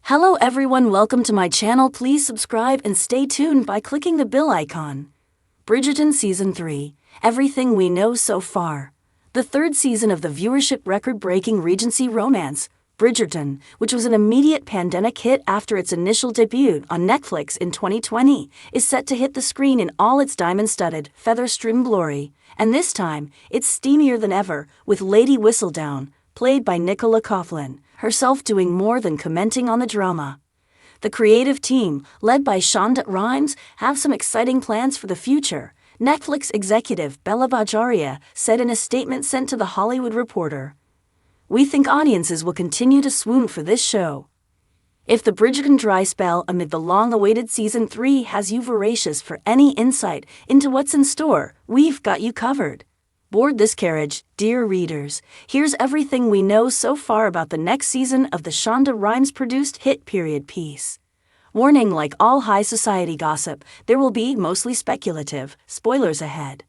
Hello everyone, welcome to my channel. Please subscribe and stay tuned by clicking the bell icon. Bridgerton Season 3, Everything We Know So Far. The third season of the viewership record-breaking Regency romance, Bridgerton, which was an immediate pandemic hit after its initial debut on Netflix in 2020, is set to hit the screen in all its diamond-studded, feather-strewn glory. And this time, it's steamier than ever, with Lady Whistledown, played by Nicola Coughlan, herself doing more than commenting on the drama. The creative team, led by Shonda Rhimes, have some exciting plans for the future, Netflix executive Bella Bajaria said in a statement sent to The Hollywood Reporter. "We think audiences will continue to swoon for this show." If the Bridgerton dry spell amid the long-awaited Season 3 has you voracious for any insight into what's in store, we've got you covered. Board this carriage, dear readers. Here's everything we know so far about the next season of the Shonda Rhimes-produced hit period piece. Warning: like all high society gossip, there will be mostly speculative spoilers ahead.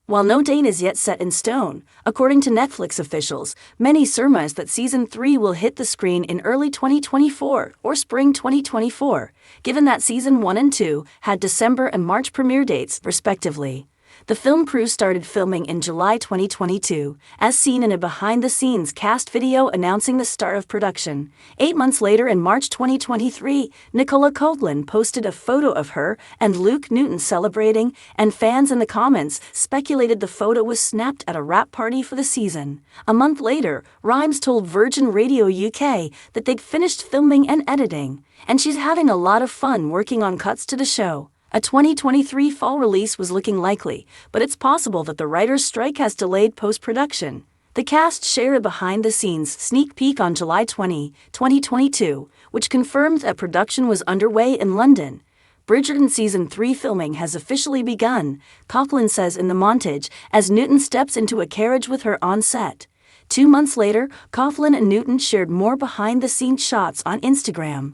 While no date is yet set in stone, according to Netflix officials, many surmise that Season 3 will hit the screen in early 2024 or spring 2024, given that Season 1 and 2 had December and March premiere dates, respectively. The film crew started filming in July 2022, as seen in a behind-the-scenes cast video announcing the start of production. 8 months later, in March 2023, Nicola Coughlan posted a photo of her and Luke Newton celebrating, and fans in the comments speculated the photo was snapped at a wrap party for the season. A month later, Rhimes told Virgin Radio UK that they'd finished filming and editing, and she's having a lot of fun working on cuts to the show. A 2023 fall release was looking likely, but it's possible that the writer's strike has delayed post-production. The cast shared a behind-the-scenes sneak peek on July 20, 2022, which confirmed that production was underway in London. Bridgerton Season 3 filming has officially begun, Coughlan says in the montage, as Newton steps into a carriage with her on set. 2 months later, Coughlan and Newton shared more behind-the-scenes shots on Instagram.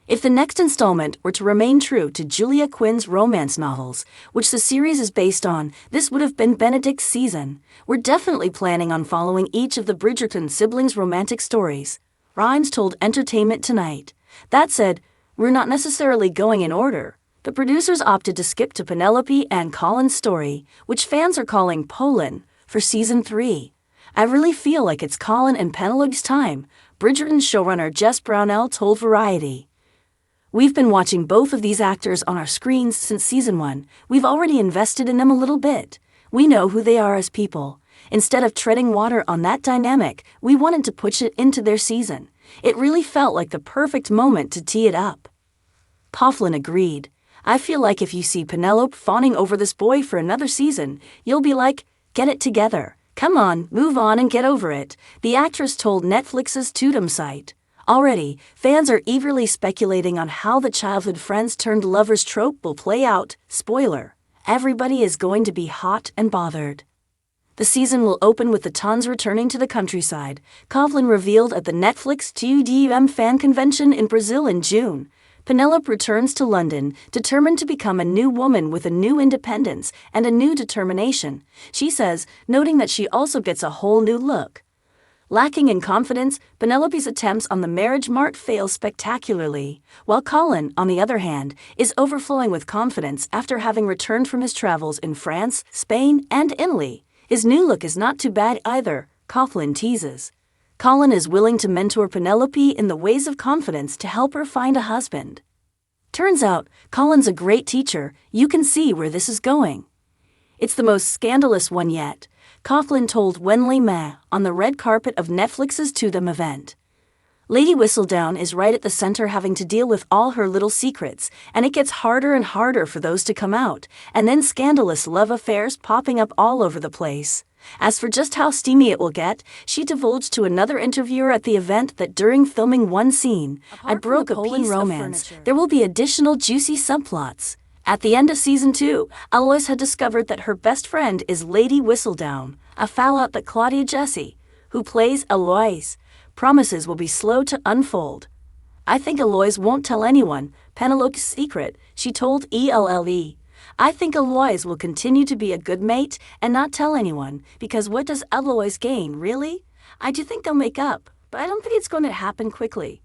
If the next installment were to remain true to Julia Quinn's romance novels, which the series is based on, this would have been Benedict's season. "We're definitely planning on following each of the Bridgerton siblings' romantic stories," Rhimes told Entertainment Tonight. That said, we're not necessarily going in order. The producers opted to skip to Penelope and Colin's story, which fans are calling Polin, for Season 3. "I really feel like it's Colin and Penelope's time," Bridgerton showrunner Jess Brownell told Variety. "We've been watching both of these actors on our screens since Season 1. We've already invested in them a little bit. We know who they are as people. Instead of treading water on that dynamic, we wanted to push it into their season. It really felt like the perfect moment to tee it up." Coughlan agreed. "I feel like if you see Penelope fawning over this boy for another season, you'll be like, get it together. Come on, move on and get over it," the actress told Netflix's Tudum site. Already, fans are eagerly speculating on how the childhood friends-turned-lovers trope will play out. Spoiler: everybody is going to be hot and bothered. The season will open with the Tons returning to the countryside, Coughlan revealed at the Netflix TUDM fan convention in Brazil in June. Penelope returns to London, determined to become a new woman with a new independence and a new determination, she says, noting that she also gets a whole new look. Lacking in confidence, Penelope's attempts on the marriage mart fail spectacularly, while Colin, on the other hand, is overflowing with confidence after having returned from his travels in France, Spain, and Italy. His new look is not too bad either, Coughlan teases. Colin is willing to mentor Penelope in the ways of confidence to help her find a husband. Turns out, Colin's a great teacher. You can see where this is going. "It's the most scandalous one yet," Coughlan told Wenley Ma on the red carpet of Netflix's Tudum event. "Lady Whistledown is right at the center, having to deal with all her little secrets, and it gets harder and harder for those to come out, and then scandalous love affairs popping up all over the place. As for just how steamy it will get, she divulged to another interviewer at the event that during filming one scene, "I broke a piece of romance. There will be additional juicy subplots." At the end of Season 2, Alois had discovered that her best friend is Lady Whistledown, a fallout that Claudia Jessie, who plays Alois, promises will be slow to unfold. "I think Alois won't tell anyone Penelope's secret," she told ELLE. "I think Alois will continue to be a good mate and not tell anyone, because what does Alois gain, really? I do think they'll make up, but I don't think it's going to happen quickly.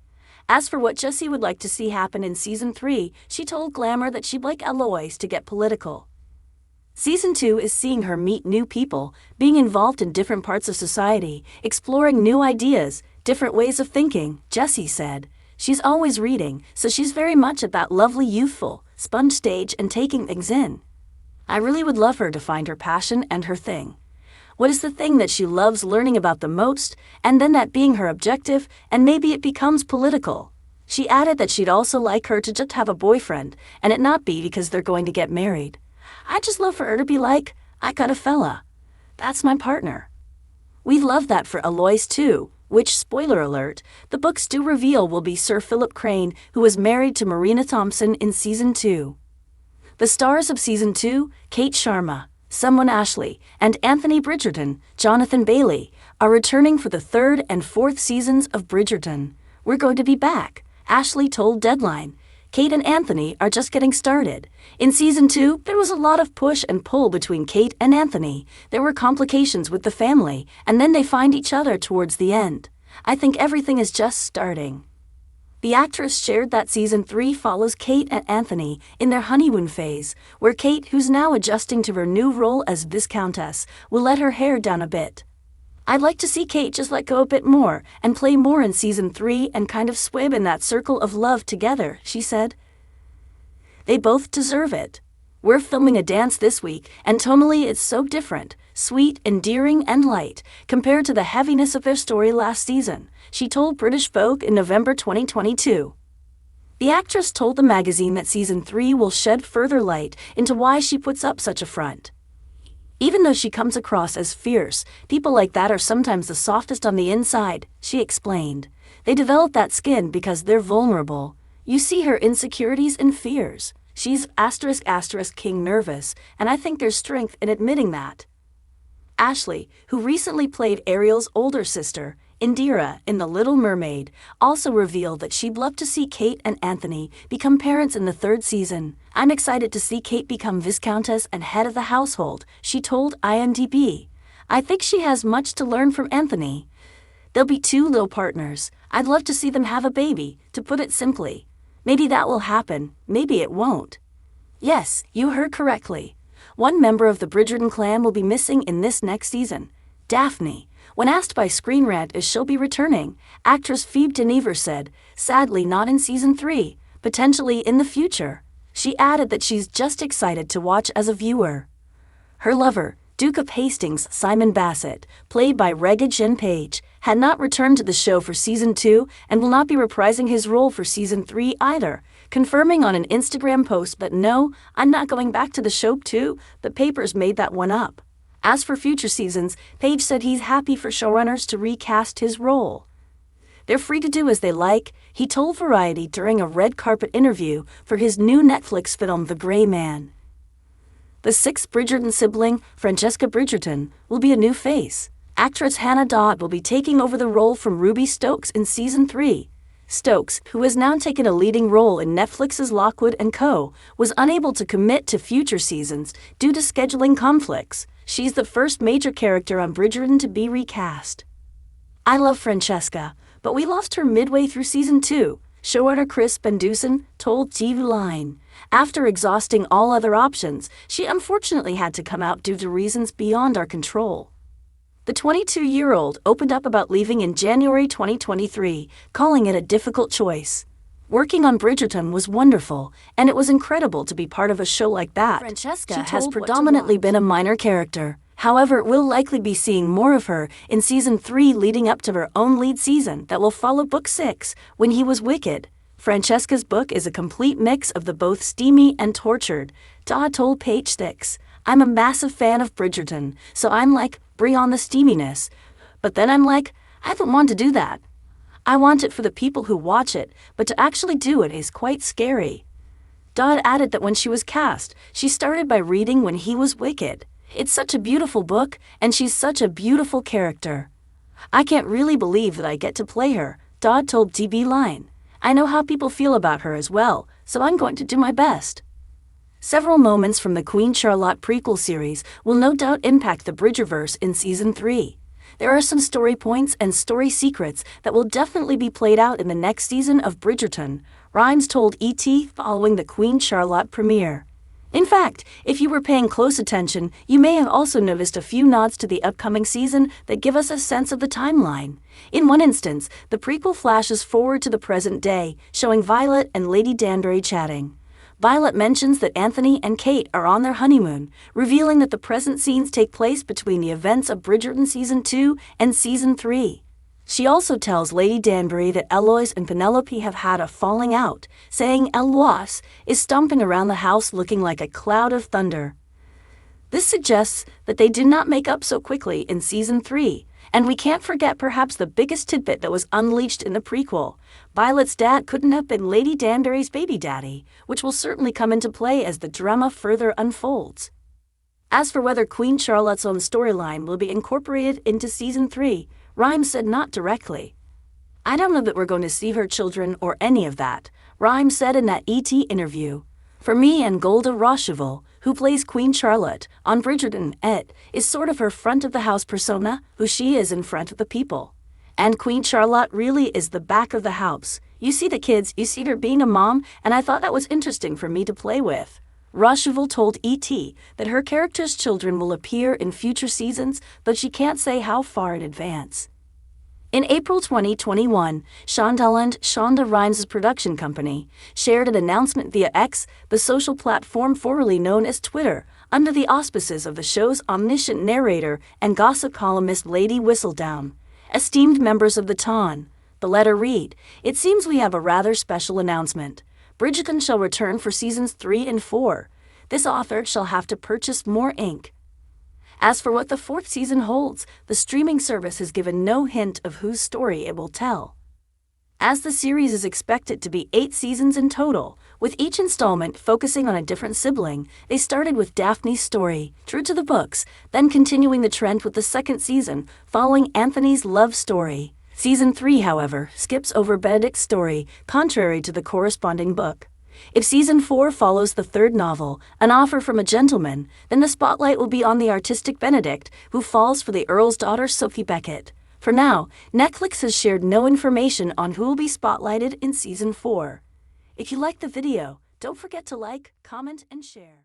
As for what Jessie would like to see happen in Season 3, she told Glamour that she'd like Eloise to get political. Season 2 is seeing her meet new people, being involved in different parts of society, exploring new ideas, different ways of thinking, Jessie said. She's always reading, so she's very much at that lovely youthful, sponge stage and taking things in. I really would love her to find her passion and her thing. What is the thing that she loves learning about the most, and then that being her objective, and maybe it becomes political. She added that she'd also like her to just have a boyfriend, and it not be because they're going to get married. I'd just love for her to be like, I got a fella. That's my partner. We'd love that for Eloise too, which, spoiler alert, the books do reveal will be Sir Philip Crane, who was married to Marina Thompson in Season 2. The stars of Season 2, Kate Sharma, Someone Ashley, and Anthony Bridgerton, Jonathan Bailey, are returning for the 3rd and 4th seasons of Bridgerton. We're going to be back, Ashley told Deadline. Kate and Anthony are just getting started. In Season 2, there was a lot of push and pull between Kate and Anthony. There were complications with the family, and then they find each other towards the end. I think everything is just starting. The actress shared that Season 3 follows Kate and Anthony in their honeymoon phase, where Kate, who's now adjusting to her new role as Viscountess, will let her hair down a bit. I'd like to see Kate just let go a bit more and play more in Season 3 and kind of swim in that circle of love together, she said. They both deserve it. We're filming a dance this week, and tonally it's so different, sweet, endearing, and light, compared to the heaviness of their story last season, she told British Vogue in November 2022. The actress told the magazine that Season 3 will shed further light into why she puts up such a front. Even though she comes across as fierce, people like that are sometimes the softest on the inside, she explained. They develop that skin because they're vulnerable. You see her insecurities and fears. She's *** king nervous, and I think there's strength in admitting that. Ashley, who recently played Ariel's older sister, Indira, in The Little Mermaid, also revealed that she'd love to see Kate and Anthony become parents in the 3rd season. I'm excited to see Kate become Viscountess and head of the household, she told IMDb. I think she has much to learn from Anthony. They'll be 2 little partners. I'd love to see them have a baby, to put it simply. Maybe that will happen, maybe it won't. Yes, you heard correctly. One member of the Bridgerton clan will be missing in this next season, Daphne. When asked by Screen Rant if she'll be returning, actress Phoebe Denever said, sadly not in Season 3, potentially in the future. She added that she's just excited to watch as a viewer. Her lover, Duke of Hastings Simon Bassett, played by Regé-Jean Page, had not returned to the show for Season 2 and will not be reprising his role for Season 3 either, confirming on an Instagram post that no, I'm not going back to the show too, the papers made that one up. As for future seasons, Page said he's happy for showrunners to recast his role. They're free to do as they like, he told Variety during a red carpet interview for his new Netflix film The Grey Man. The 6th Bridgerton sibling, Francesca Bridgerton, will be a new face. Actress Hannah Dodd will be taking over the role from Ruby Stokes in Season 3. Stokes, who has now taken a leading role in Netflix's Lockwood & Co., was unable to commit to future seasons due to scheduling conflicts. She's the first major character on Bridgerton to be recast. I love Francesca, but we lost her midway through Season 2, showrunner Chris Bendusen told TV Line. After exhausting all other options, she unfortunately had to come out due to reasons beyond our control. The 22-year-old opened up about leaving in January 2023, calling it a difficult choice. Working on Bridgerton was wonderful, and it was incredible to be part of a show like that. Francesca has predominantly been a minor character. However, we'll likely be seeing more of her in Season 3 leading up to her own lead season that will follow Book 6, When He Was Wicked. Francesca's book is a complete mix of the both steamy and tortured. Dodd told Page Six, I'm a massive fan of Bridgerton, so I'm like, bring on the steaminess. But then I'm like, I don't want to do that. I want it for the people who watch it, but to actually do it is quite scary. Dodd added that when she was cast, she started by reading When He Was Wicked. It's such a beautiful book, and she's such a beautiful character. I can't really believe that I get to play her, Dodd told DB Line. I know how people feel about her as well, so I'm going to do my best. Several moments from the Queen Charlotte prequel series will no doubt impact the Bridgerverse in Season 3. There are some story points and story secrets that will definitely be played out in the next season of Bridgerton, Rhimes told ET following the Queen Charlotte premiere. In fact, if you were paying close attention, you may have also noticed a few nods to the upcoming season that give us a sense of the timeline. In one instance, the prequel flashes forward to the present day, showing Violet and Lady Danbury chatting. Violet mentions that Anthony and Kate are on their honeymoon, revealing that the present scenes take place between the events of Bridgerton Season 2 and Season 3. She also tells Lady Danbury that Eloise and Penelope have had a falling out, saying Eloise is stomping around the house looking like a cloud of thunder. This suggests that they did not make up so quickly in Season 3, and we can't forget perhaps the biggest tidbit that was unleashed in the prequel. Violet's dad couldn't have been Lady Danbury's baby daddy, which will certainly come into play as the drama further unfolds. As for whether Queen Charlotte's own storyline will be incorporated into Season 3, Rhimes said not directly. "I don't know that we're going to see her children or any of that," Rhimes said in that ET interview. "For me and Golda Rocheville, who plays Queen Charlotte on Bridgerton, it is sort of her front-of-the-house persona, who she is in front of the people. And Queen Charlotte really is the back of the house. You see the kids, you see her being a mom, and I thought that was interesting for me to play with." Rocheville told ET that her character's children will appear in future seasons, but she can't say how far in advance. In April 2021, Shonda Rhimes' production company shared an announcement via X, the social platform formerly known as Twitter, under the auspices of the show's omniscient narrator and gossip columnist Lady Whistledown. "Esteemed members of the Ton," the letter read, "It seems we have a rather special announcement. Bridgerton shall return for Seasons 3 and 4. This author shall have to purchase more ink." As for what the fourth season holds, the streaming service has given no hint of whose story it will tell. As the series is expected to be 8 seasons in total, with each installment focusing on a different sibling, they started with Daphne's story, true to the books, then continuing the trend with the second season, following Anthony's love story. Season 3, however, skips over Benedict's story, contrary to the corresponding book. If Season 4 follows the third novel, An Offer from a Gentleman, then the spotlight will be on the artistic Benedict, who falls for the Earl's daughter Sophie Beckett. For now, Netflix has shared no information on who will be spotlighted in Season 4. If you liked the video, don't forget to like, comment, and share.